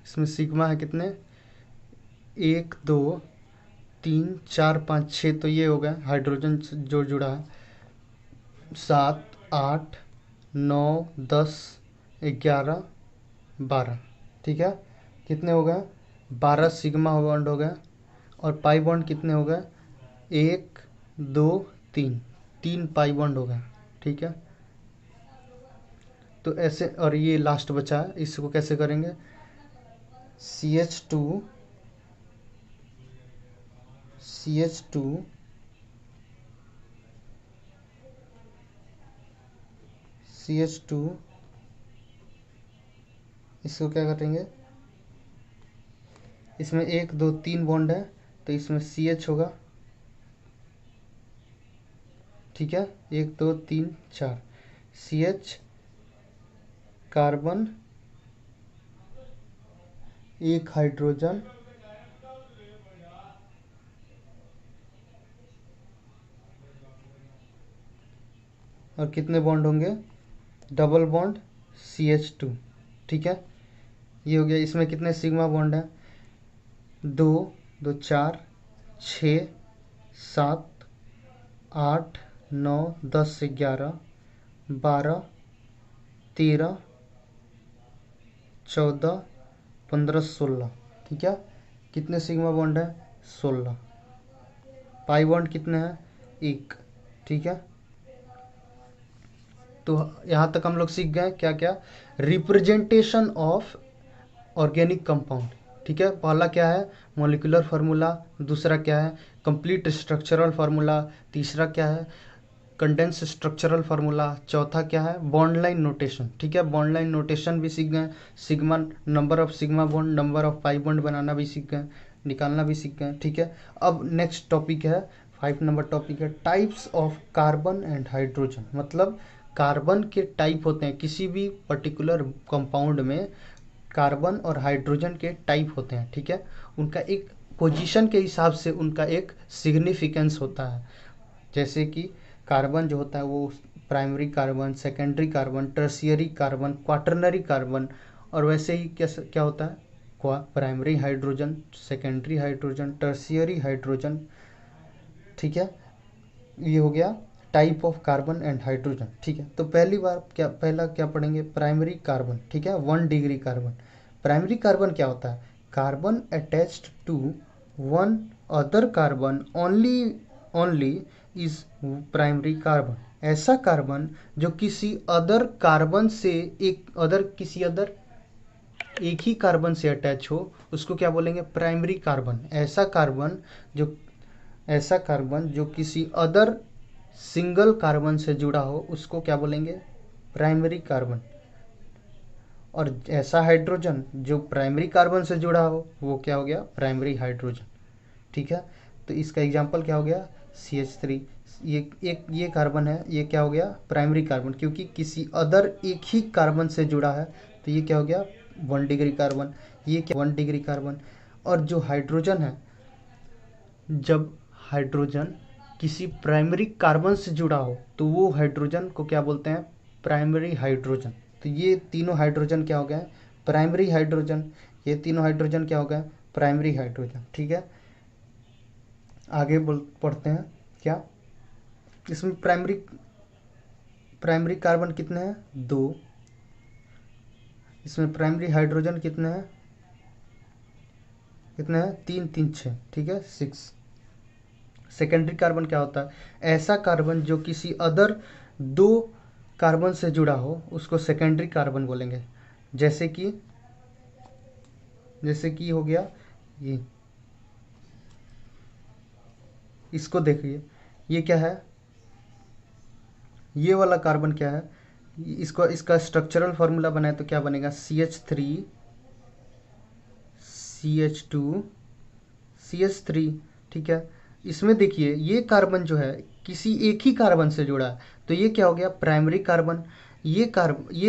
इसमें सिग्मा है कितने, 1 2 3 4 5 6। तो ये हो गया हाइड्रोजन जो जुड़ा है, 7 8 9 10 11 12। ठीक है, कितने हो गए, 12 सिग्मा बॉन्ड हो गए। और पाई बॉन्ड कितने हो गए, 1 2 3, 3 पाई बॉन्ड हो गए। ठीक है, तो ऐसे, और ये लास्ट बचा है, इसको कैसे करेंगे, CH2 इसको क्या करेंगे, इसमें 1 2 3 बॉन्ड है, तो इसमें CH होगा। ठीक है, 1 2 3 4, CH कार्बन, एक हाइड्रोजन, और कितने बॉन्ड होंगे, डबल बॉन्ड CH2। ठीक है, ये हो गया। इसमें कितने सिग्मा बॉन्ड है, 2 2 4 6 7 8 9 10 11 12 13 14 15 16। ठीक है, कितने सिग्मा बॉन्ड है, 16। पाई बॉन्ड कितने हैं, 1। ठीक है, तो यहाँ तक हम लोग सीख गए क्या क्या, रिप्रेजेंटेशन ऑफ ऑर्गेनिक कंपाउंड। ठीक है, पहला क्या है, मॉलिक्यूलर फार्मूला, दूसरा क्या है, कंप्लीट स्ट्रक्चरल फार्मूला, तीसरा क्या है, कंडेंस स्ट्रक्चरल फार्मूला, चौथा क्या है, बॉन्ड लाइन नोटेशन। ठीक है, बॉन्ड लाइन नोटेशन भी सीख गए, sigma, number of sigma bond, number of pi bond बनाना भी सीख गए, निकालना भी सीख गए। ठीक है, अब नेक्स्ट टॉपिक है, 5 नंबर टॉपिक है, types of carbon and hydrogen. मतलब कार्बन के टाइप होते हैं, किसी भी पर्टिकुलर कंपाउंड में कार्बन और हाइड्रोजन के टाइप होते हैं। ठीक है, उनका एक पोजीशन के हिसाब से उनका एक सिग्निफिकेंस होता है। जैसे कि कार्बन जो होता है वो primary carbon, secondary carbon, tertiary carbon, quaternary carbon, और वैसे ही क्या होता है, primary hydrogen, secondary hydrogen, tertiary hydrogen. ठीक है, ये हो गया type of carbon and hydrogen. ठीक है, तो पहला क्या पढ़ेंगे, प्राइमरी कार्बन। ठीक है, 1 डिग्री कार्बन। प्राइमरी कार्बन क्या होता है, carbon attached to one other carbon only is primary carbon. ऐसा कार्बन जो किसी अदर कार्बन से एक ही कार्बन से अटैच हो, उसको क्या बोलेंगे? Primary carbon. ऐसा कार्बन जो किसी अदर सिंगल कार्बन से जुड़ा हो, उसको क्या बोलेंगे? Primary carbon. और ऐसा हाइड्रोजन जो प्राइमरी कार्बन से जुड़ा हो, वो क्या हो गया? Primary hydrogen. ठीक है, तो इसका एग्जांपल क्या हो गया? CH3। ये कार्बन है, ये क्या हो गया? प्राइमरी कार्बन, क्योंकि किसी अदर एक ही कार्बन से जुड़ा है, तो ये क्या हो गया? 1 डिग्री कार्बन। ये क्या? 1 डिग्री कार्बन। और जो हाइड्रोजन है, जब हाइड्रोजन किसी प्राइमरी कार्बन से जुड़ा हो, तो वो हाइड्रोजन को क्या बोलते हैं? Primary hydrogen. तो ये तीनों हाइड्रोजन क्या हो गए? Primary hydrogen. ये तीनों हाइड्रोजन क्या हो गए? Primary hydrogen. ठीक है, आगे पढ़ते हैं। क्या इसमें प्राइमरी कार्बन कितने हैं? 2। इसमें प्राइमरी हाइड्रोजन कितने हैं? 3 3 6। ठीक है, 6। सेकेंडरी कार्बन क्या होता है? ऐसा कार्बन जो किसी अदर 2 कार्बन से जुड़ा हो, उसको सेकेंडरी कार्बन बोलेंगे। जैसे कि हो गया ये, इसको देखिए, ये क्या है? ये वाला कार्बन क्या है? इसका स्ट्रक्चरल फॉर्मूला बनाए तो क्या बनेगा? CH3 CH2 CH3। ठीक है, इसमें देखिए ये कार्बन जो है किसी एक ही कार्बन से जुड़ा है, तो ये क्या हो गया? Primary carbon. ये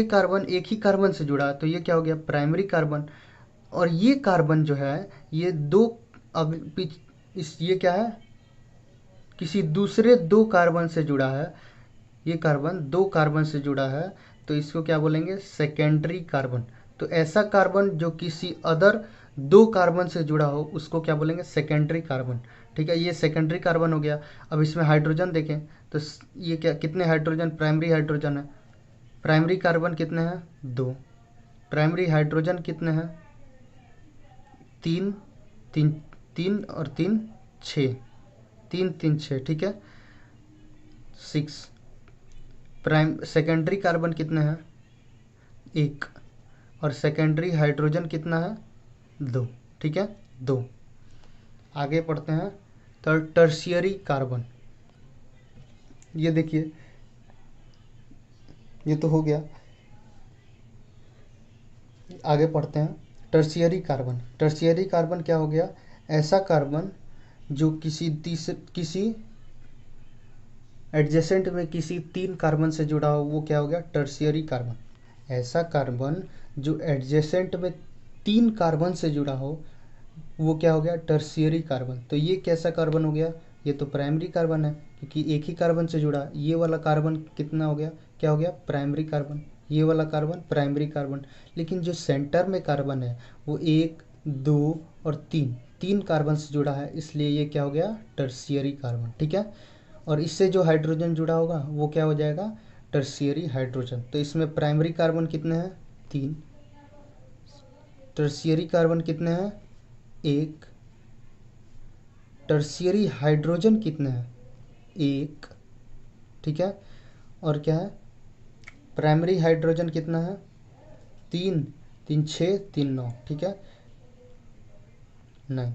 कार्बन एक ही कार्बन से जुड़ा है, तो ये क्या हो गया? Primary carbon. और ये कार्बन जो है, ये ये क्या है? किसी दूसरे 2 कार्बन से जुड़ा है। ये कार्बन 2 कार्बन से जुड़ा है, तो इसको क्या बोलेंगे? Secondary carbon. तो ऐसा कार्बन जो किसी अदर 2 कार्बन से जुड़ा हो, उसको क्या बोलेंगे? Secondary carbon. ठीक है, ये सेकेंडरी कार्बन हो गया। अब इसमें हाइड्रोजन देखें तो ये क्या, कितने हाइड्रोजन? प्राइमरी हाइड्रोजन है। प्राइमरी कार्बन कितने हैं? 2। प्राइमरी हाइड्रोजन कितने हैं? 3 3 3 और 3 6। 3 3 6। ठीक है, 6। सेकेंडरी कार्बन कितने हैं? 1। और सेकेंडरी हाइड्रोजन कितना है? 2। ठीक है, 2। आगे पढ़ते हैं। Tertiary carbon. ये देखिए, ये तो हो गया। आगे पढ़ते हैं। टर्शियरी कार्बन क्या हो गया? ऐसा कार्बन जो किसी एडजेसेंट में किसी 3 कार्बन से जुड़ा हो, वो क्या हो गया? Tertiary carbon. ऐसा कार्बन जो एडजेसेंट में 3 कार्बन से जुड़ा हो, वो क्या हो गया? Tertiary carbon. तो ये कैसा कार्बन हो गया? ये तो प्राइमरी कार्बन है, क्योंकि एक ही कार्बन से जुड़ा। ये वाला कार्बन कितना हो गया? क्या हो गया? Primary carbon. ये वाला कार्बन प्राइमरी कार्बन। लेकिन जो सेंटर में कार्बन है, वो 1 2 और 3 कार्बन से जुड़ा है, इसलिए ये क्या हो गया? Tertiary carbon. ठीक है, और इससे जो हाइड्रोजन जुड़ा होगा, वो क्या हो जाएगा? Tertiary hydrogen. तो इसमें प्राइमरी कार्बन कितने हैं? 3। टर्शियरी कार्बन कितने हैं? 1। टर्शियरी हाइड्रोजन कितने हैं? 1। ठीक है, और क्या है? प्राइमरी हाइड्रोजन कितना है? 3 3 6 3 9। ठीक है, 9।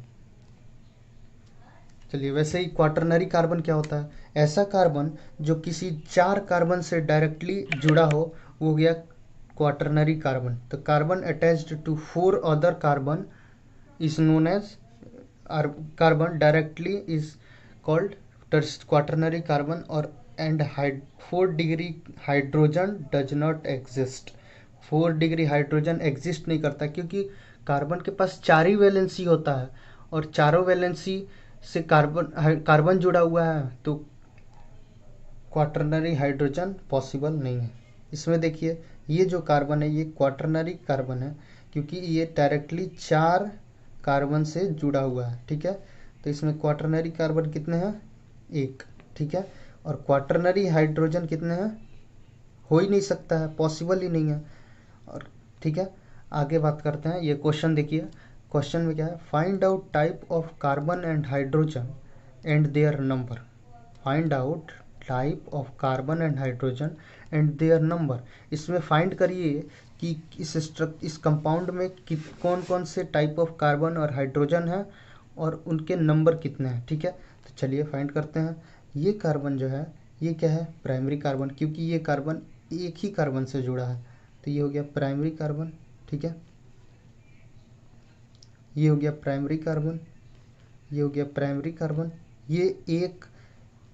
चलिए, वैसे ही क्वाटरनरी कार्बन क्या होता है? ऐसा कार्बन जो किसी 4 कार्बन से डायरेक्टली जुड़ा हो, वो हो गया क्वाटरनरी कार्बन। तो carbon attached to 4 other carbon is known as carbon directly is called quaternary carbon. और and 4 degree hydrogen does not exist. 4 degree hydrogen exist नहीं करता, क्योंकि कार्बन के पास 4 ही वैलेंसी होता है, और चारों वैलेंसी से कार्बन जुड़ा हुआ है, तो क्वाटरनरी हाइड्रोजन पॉसिबल नहीं है। इसमें देखिए, ये जो कार्बन है, ये क्वाटरनरी कार्बन है, क्योंकि ये डायरेक्टली 4 कार्बन से जुड़ा हुआ है। ठीक है, तो इसमें क्वाटरनरी कार्बन कितने हैं? 1। ठीक है, और क्वाटरनरी हाइड्रोजन कितने हैं? हो ही नहीं सकता है, पॉसिबल ही नहीं है। और ठीक है, आगे बात करते हैं। ये क्वेश्चन देखिए, क्वेश्चन में क्या है, find out type of carbon and hydrogen and their number. Find out type of carbon and hydrogen and their number. इसमें फाइंड करिए कि इस कंपाउंड में कौन कौन से टाइप ऑफ कार्बन और हाइड्रोजन है और उनके नंबर कितने हैं। ठीक है, तो चलिए फाइंड करते हैं। ये कार्बन जो है ये क्या है, प्राइमरी कार्बन, क्योंकि ये कार्बन एक ही कार्बन से जुड़ा है, तो ये हो गया प्राइमरी कार्बन। ठीक है, ये हो गया प्राइमरी कार्बन, ये हो गया प्राइमरी कार्बन। ये एक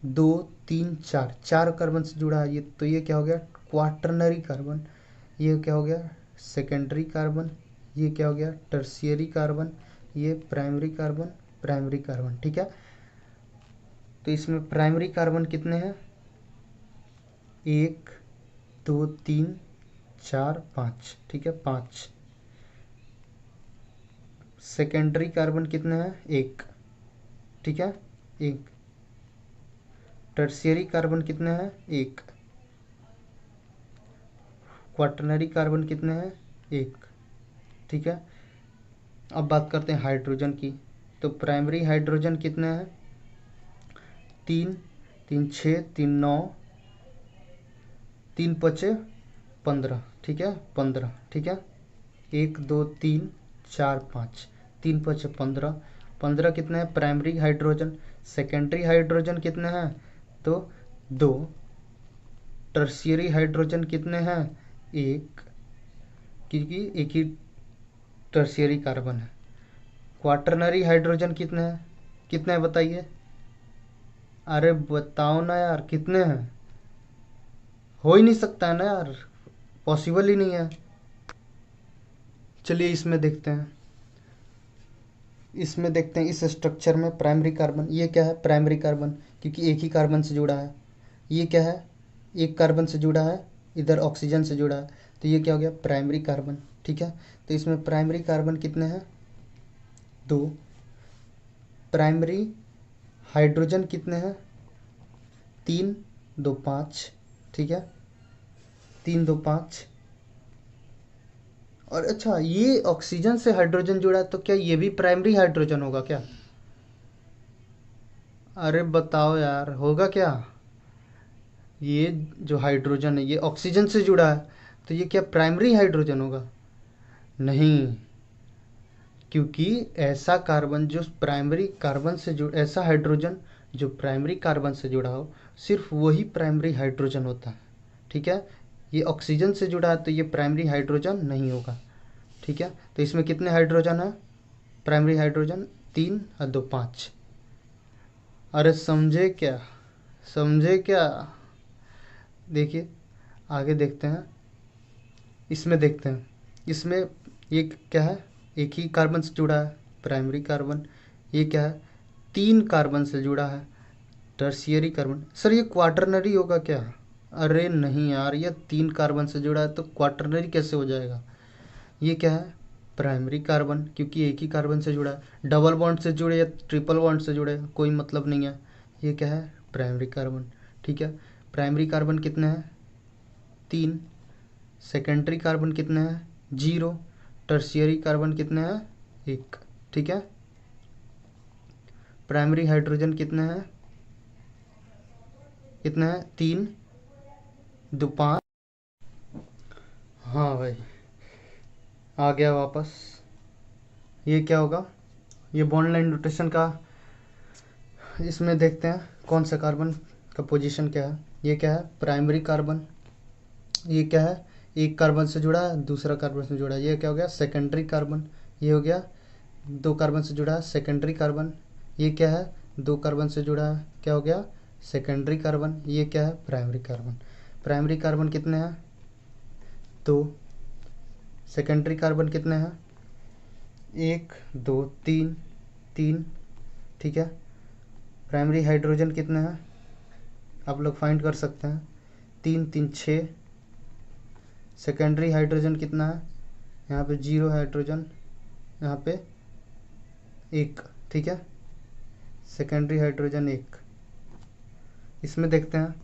दो तीन चार, चार कार्बन से जुड़ा है ये, तो ये क्या हो गया, क्वाटरनरी कार्बन। ये क्या हो गया, सेकेंडरी कार्बन। ये क्या हो गया, टर्शियरी कार्बन। ये प्राइमरी कार्बन, प्राइमरी कार्बन। ठीक है, तो इसमें प्राइमरी कार्बन कितने हैं, एक दो तीन चार पाँच। ठीक है, पाँच। सेकेंडरी कार्बन कितने हैं, एक। ठीक है, एक। टर्शियरी कार्बन कितने हैं, एक। क्वाटरनरी कार्बन कितने हैं, एक। ठीक है, अब बात करते हैं हाइड्रोजन की। तो प्राइमरी हाइड्रोजन कितने हैं, तीन, तीन छः, तीन नौ, तीन पचे 15। ठीक है, 15। ठीक है, एक दो तीन चार पाँच, तीन पचे 15। 15 कितने हैं प्राइमरी हाइड्रोजन। सेकेंडरी हाइड्रोजन कितने हैं, तो दो। टर्शियरी हाइड्रोजन कितने हैं, एक, क्योंकि एक ही टर्शियरी कार्बन है। क्वाटरनरी हाइड्रोजन कितने हैं बताइए, अरे बताओ ना यार, कितने हैं, हो ही नहीं सकता है ना यार, पॉसिबल ही नहीं है। चलिए इसमें देखते हैं, इस स्ट्रक्चर में प्राइमरी कार्बन, ये क्या है प्राइमरी कार्बन, क्योंकि एक ही कार्बन से जुड़ा है। ये क्या है, एक कार्बन से जुड़ा है, इधर ऑक्सीजन से जुड़ा है, तो ये क्या हो गया, प्राइमरी कार्बन। ठीक है, तो इसमें प्राइमरी कार्बन कितने हैं, दो। प्राइमरी हाइड्रोजन कितने हैं, तीन दो पाँच। ठीक है, तीन दो पाँच। और अच्छा, ये ऑक्सीजन से हाइड्रोजन जुड़ा है, तो क्या ये भी प्राइमरी हाइड्रोजन होगा क्या, अरे बताओ यार, होगा क्या। ये जो हाइड्रोजन है ये ऑक्सीजन से जुड़ा है, तो ये क्या प्राइमरी हाइड्रोजन होगा, नहीं। क्योंकि ऐसा कार्बन जो प्राइमरी कार्बन से जुड़ ऐसा हाइड्रोजन जो प्राइमरी कार्बन से जुड़ा हो, सिर्फ वही प्राइमरी हाइड्रोजन होता है। ठीक है, ये ऑक्सीजन से जुड़ा है तो ये प्राइमरी हाइड्रोजन नहीं होगा। ठीक है, तो इसमें कितने हाइड्रोजन है, प्राइमरी हाइड्रोजन तीन और दो पाँच। अरे समझे क्या, समझे क्या। देखिए आगे देखते हैं, इसमें देखते हैं, इसमें ये क्या है, एक ही कार्बन से जुड़ा है, प्राइमरी कार्बन। ये क्या है, तीन कार्बन से जुड़ा है, टर्शियरी कार्बन। सर ये क्वाटरनरी होगा क्या, अरे नहीं यार, ये तीन कार्बन से जुड़ा है तो क्वाटरनरी कैसे हो जाएगा। ये क्या है, प्राइमरी कार्बन, क्योंकि एक ही कार्बन से जुड़ा है। डबल बॉन्ड से जुड़े या ट्रिपल बॉन्ड से जुड़े कोई मतलब नहीं है। ये क्या है, प्राइमरी कार्बन। ठीक है, प्राइमरी कार्बन कितने हैं, तीन। सेकेंडरी कार्बन कितने हैं, जीरो। टर्शियरी कार्बन कितने हैं, एक। ठीक है, प्राइमरी हाइड्रोजन कितने हैं, तीन दो पाँच। हाँ भाई, आ गया वापस। ये क्या होगा, ये बॉन्ड लाइन रोटेशन का, इसमें देखते हैं कौन सा कार्बन का पोजीशन क्या है। ये क्या है, प्राइमरी कार्बन। ये क्या है, एक कार्बन से जुड़ा है, दूसरा कार्बन से जुड़ा है। ये क्या हो गया, सेकेंडरी कार्बन। ये हो गया दो कार्बन से जुड़ा है, सेकेंडरी कार्बन। ये क्या है, दो कार्बन से जुड़ा है, क्या हो गया, सेकेंडरी कार्बन। ये क्या है, प्राइमरी कार्बन। प्राइमरी कार्बन कितने हैं, दो। सेकेंडरी कार्बन कितने हैं, एक दो तीन, तीन। ठीक है, प्राइमरी हाइड्रोजन कितने हैं, आप लोग फाइंड कर सकते हैं, तीन तीन छः। सेकेंडरी हाइड्रोजन कितना है, यहाँ पे जीरो हाइड्रोजन, यहाँ पे एक। ठीक है, सेकेंडरी हाइड्रोजन एक। इसमें देखते हैं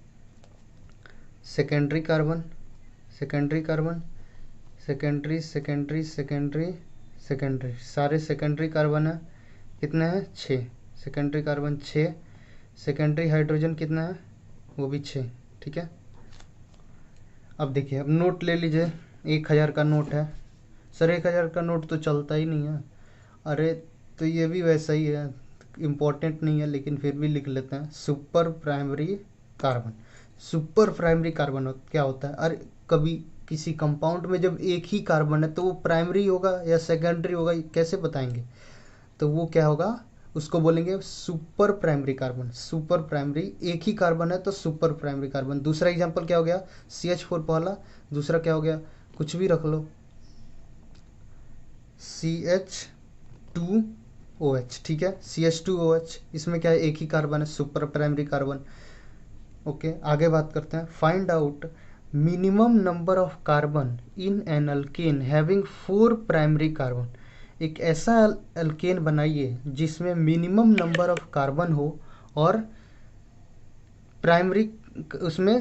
secondary carbon, secondary carbon, secondary secondary secondary secondary, सारे सेकेंडरी कार्बन है, कितने हैं 6, सेकेंडरी कार्बन 6, सेकेंडरी हाइड्रोजन कितना है वो भी 6, ठीक है। अब देखिए, अब नोट ले लीजिए, 1000 का नोट है। सर 1000 का नोट तो चलता ही नहीं है। अरे तो ये भी वैसा ही है, इम्पोर्टेंट नहीं है लेकिन फिर भी लिख लेते हैं। Super primary carbon, super primary carbon क्या होता है? अरे कभी किसी कंपाउंड में जब एक ही कार्बन है तो वो प्राइमरी होगा या सेकेंडरी होगा, कैसे बताएंगे? तो वो क्या होगा, उसको बोलेंगे super primary carbon. Super primary, एक ही कार्बन है तो सुपर प्राइमरी कार्बन। दूसरा एग्जांपल क्या हो गया, CH4 पहला, दूसरा क्या हो गया, कुछ भी रख लो, CH2OH, ठीक है, CH2OH, इसमें क्या है, एक ही कार्बन है, सुपर प्राइमरी कार्बन। ओके, आगे बात करते हैं। Find out minimum number of carbon in an alkane having 4 primary carbon. एक ऐसा अल्केन बनाइए जिसमें मिनिमम नंबर ऑफ कार्बन हो और प्राइमरी उसमें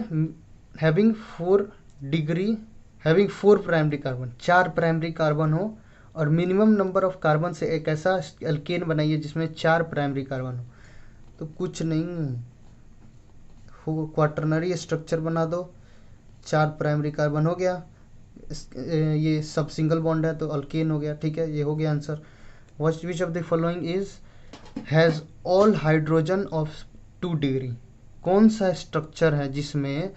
having 4 degree, having 4 primary carbon, 4 primary carbon हो, और मिनिमम नंबर ऑफ कार्बन से एक ऐसा अल्केन बनाइए जिसमें 4 प्राइमरी कार्बन हो। तो कुछ नहीं हो, क्वाटरनरी स्ट्रक्चर बना दो, 4 प्राइमरी कार्बन हो गया, ये सब सिंगल बॉन्ड है तो अल्केन हो गया, ठीक है, ये हो गया answer. Which of the following is has all hydrogen of 2 degree. कौन सा स्ट्रक्चर है जिसमें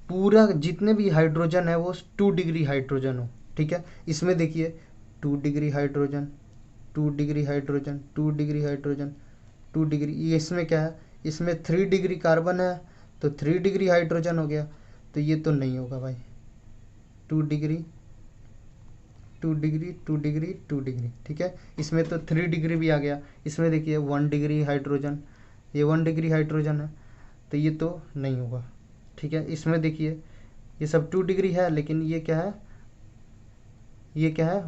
पूरा जितने भी हाइड्रोजन है वो 2 डिग्री हाइड्रोजन हो, ठीक है। इसमें देखिए 2 degree hydrogen, 2 degree hydrogen, 2 degree hydrogen, 2 degree, ये इसमें क्या है, इसमें 3 डिग्री कार्बन है तो 3 डिग्री हाइड्रोजन हो गया, तो ये तो नहीं होगा भाई। 2 डिग्री, 2 डिग्री, 2 डिग्री, 2 डिग्री, ठीक है। इसमें तो 3 डिग्री भी आ गया। इसमें देखिए 1 डिग्री हाइड्रोजन, ये 1 डिग्री हाइड्रोजन है, तो ये तो नहीं होगा, ठीक है। इसमें देखिए ये सब 2 डिग्री है लेकिन ये क्या है, ये क्या है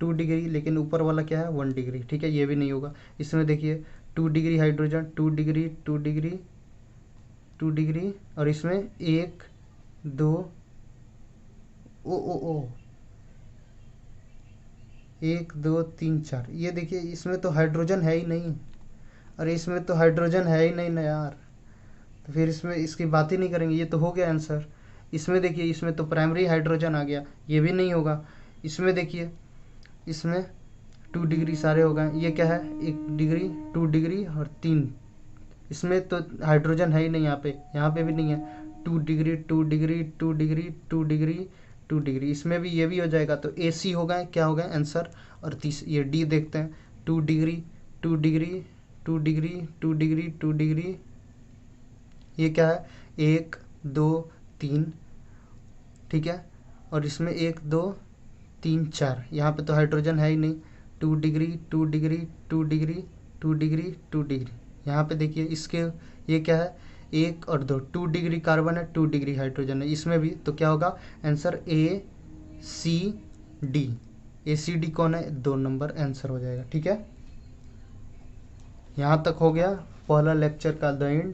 2 डिग्री, लेकिन ऊपर वाला क्या है 1 डिग्री, ठीक है, ये भी नहीं होगा। इसमें देखिए 2 degree hydrogen, 2 degree, 2 degree, 2 degree, और इसमें 1 2 ओ 1 2 3 4, ये देखिए इसमें तो हाइड्रोजन है ही नहीं। अरे इसमें तो हाइड्रोजन है ही नहीं ना यार, तो फिर इसमें इसकी बात ही नहीं करेंगे, ये तो हो गया आंसर। इसमें देखिए इसमें तो प्राइमरी हाइड्रोजन आ गया, ये भी नहीं होगा। इसमें देखिए इसमें 2 डिग्री सारे हो गए, ये क्या है 1 डिग्री, 2 डिग्री और 3, इसमें तो हाइड्रोजन है ही नहीं, यहाँ पे भी नहीं है। 2 degree, 2 degree, 2 degree, 2 degree, 2 degree, इसमें भी ये भी हो जाएगा, तो AC हो गए, क्या हो गए आंसर। और ये D देखते हैं, 2 degree, 2 degree, 2 degree, 2 degree, 2 degree, ये क्या है 1 2 3, ठीक है, और इसमें 1 2 3 4, यहाँ पे तो हाइड्रोजन है ही नहीं। 2 degree, 2 degree, 2 degree, 2 degree, 2 degree, यहाँ पे देखिए इसके ये क्या है 1 और 2, 2 डिग्री कार्बन है, 2 डिग्री हाइड्रोजन है, इसमें भी तो क्या होगा आंसर ACD। ACD कौन है, 2 नंबर आंसर हो जाएगा, ठीक है। यहाँ तक हो गया पहला लेक्चर का द एंड।